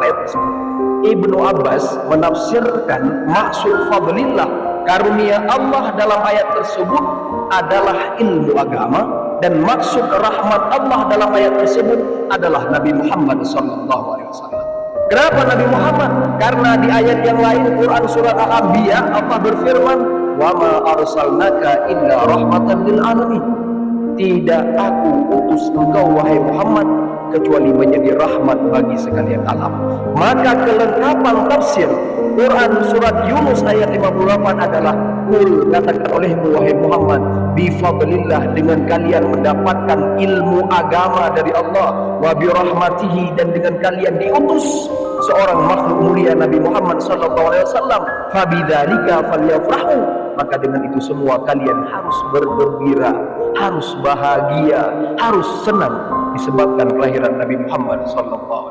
ayat tersebut. Ibnu Abbas menafsirkan maksud fadlillah, karunia Allah dalam ayat tersebut adalah ilmu agama, dan maksud rahmat Allah dalam ayat tersebut adalah Nabi Muhammad SAW. Kenapa Nabi Muhammad? Karena di ayat yang lain Quran surat Al-Anbiya Allah berfirman, "Wa ma arsalnaka illa rahmatan lil alamin." Tidak aku utus engkau wahai Muhammad kecuali menjadi rahmat bagi sekalian alam. Maka kelengkapan tafsir Quran surat Yunus ayat 58 adalah, "Qul," katakan olehmu wahai Muhammad, "bifadlillah," dengan kalian mendapatkan ilmu agama dari Allah, "wa birahmatihi," dan dengan kalian diutus seorang makhluk mulia Nabi Muhammad SAW, "fa bidzalika falyafrahu," maka dengan itu semua kalian harus bergembira, harus bahagia, harus senang disebabkan kelahiran Nabi Muhammad SAW.